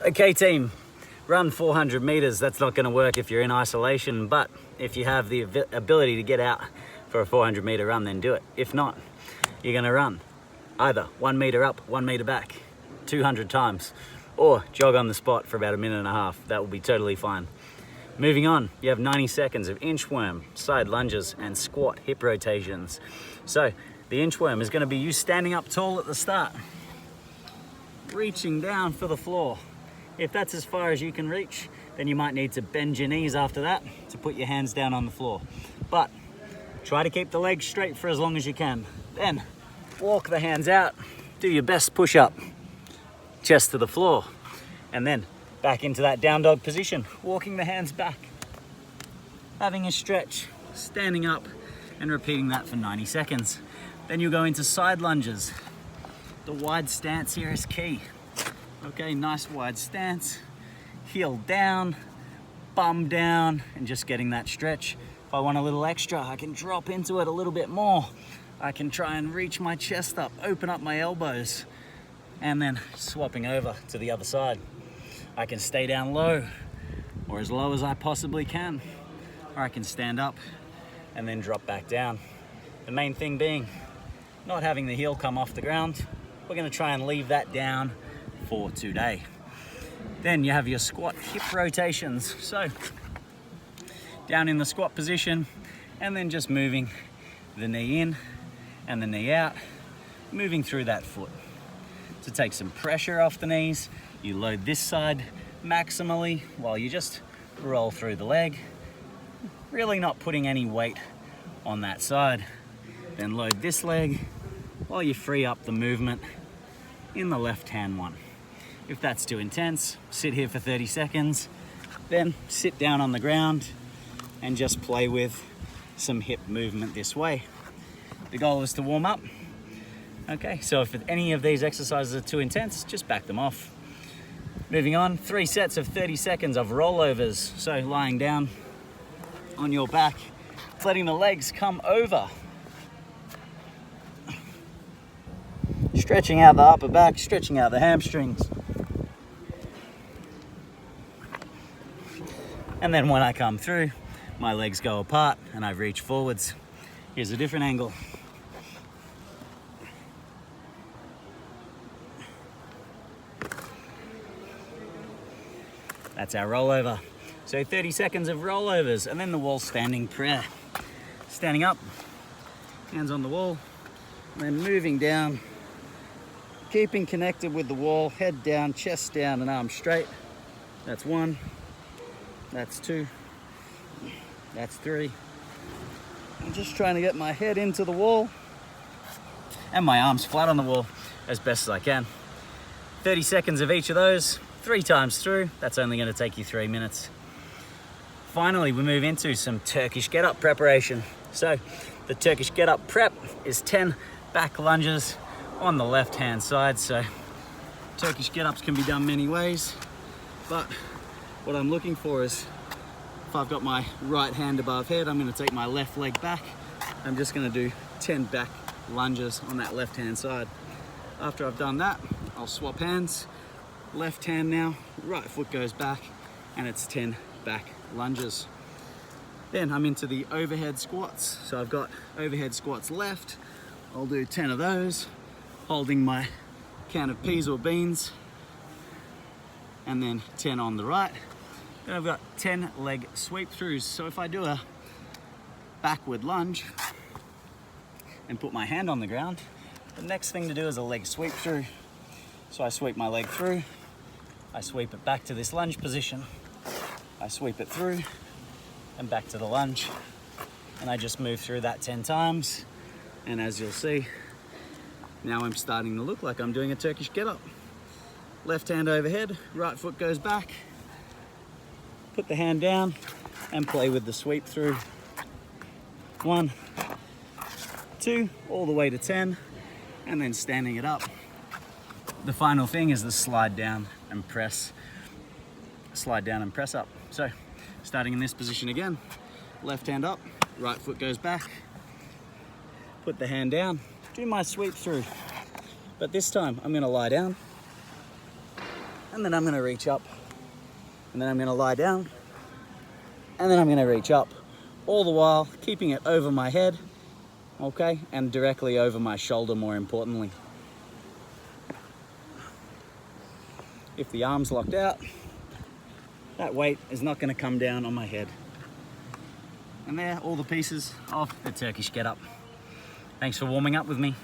Okay team, run 400 meters. That's not going to work if you're in isolation, but if you have the ability to get out for a 400 meter run, then do it. If not, you're going to run either 1 meter up, 1 meter back, 200 times, or jog on the spot for about 1.5 minutes. That will be totally fine. Moving on, you have 90 seconds of inchworm, side lunges, and squat hip rotations. So the inchworm is going to be you standing up tall at the start, reaching down for the floor. If that's as far as you can reach, then you might need to bend your knees after that to put your hands down on the floor. But try to keep the legs straight for as long as you can. Then walk the hands out, do your best push-up, chest to the floor, and then back into that down dog position, walking the hands back, having a stretch, standing up, and repeating that for 90 seconds. Then you'll go into side lunges. The wide stance here is key. Okay, nice wide stance, heel down, bum down, and just getting that stretch. If I want a little extra, I can drop into it a little bit more. I can try and reach my chest up, open up my elbows, and then swapping over to the other side. I can stay down low, or as low as I possibly can, or I can stand up and then drop back down. The main thing being not having the heel come off the ground. We're going to try and leave that down for today. Then you have your squat hip rotations. So down in the squat position, and then just moving the knee in and the knee out, moving through that foot. To take some pressure off the knees, you load this side maximally while you just roll through the leg, really not putting any weight on that side. Then load this leg while you free up the movement in the left hand one. If that's too intense, sit here for 30 seconds, then sit down on the ground and just play with some hip movement this way. The goal is to warm up. Okay, so if any of these exercises are too intense, just back them off. Moving on, 3 sets of 30 seconds of rollovers. So lying down on your back, letting the legs come over. Stretching out the upper back, stretching out the hamstrings. And then when I come through, my legs go apart and I reach forwards. Here's a different angle. That's our rollover. So 30 seconds of rollovers, and then the wall standing prayer. Standing up, hands on the wall, and then moving down, keeping connected with the wall, head down, chest down, and arms straight. That's 1, that's 2, that's 3. I'm just trying to get my head into the wall and my arms flat on the wall as best as I can. 30 seconds of each of those, 3 times through. That's only going to take you 3 minutes. Finally, we move into some Turkish get-up preparation. So the Turkish get-up prep is 10 back lunges on the left-hand side. So Turkish get-ups can be done many ways, but what I'm looking for is, if I've got my right hand above head, I'm going to take my left leg back. I'm just going to do 10 back lunges on that left-hand side. After I've done that, I'll swap hands. Left hand now, right foot goes back, and it's 10 back lunges. Then I'm into the overhead squats. So I've got overhead squats left. I'll do 10 of those, holding my can of peas or beans, and then 10 on the right. Then I've got 10 leg sweep throughs. So if I do a backward lunge and put my hand on the ground, the next thing to do is a leg sweep through. So I sweep my leg through, I sweep it back to this lunge position, I sweep it through and back to the lunge, and I just move through that 10 times. And as you'll see, now I'm starting to look like I'm doing a Turkish get-up. Left hand overhead, right foot goes back, put the hand down and play with the sweep through. 1, 2, all the way to 10, and then standing it up. The final thing is the slide down and press. Slide down and press up. So starting in this position again, left hand up, right foot goes back, put the hand down, do my sweep through. But this time I'm going to lie down, and then I'm going to reach up, and then I'm going to lie down, and then I'm going to reach up, all the while keeping it over my head, okay, and directly over my shoulder, more importantly. If the arm's locked out, that weight is not going to come down on my head. And there, all the pieces of the Turkish Getup. Thanks for warming up with me.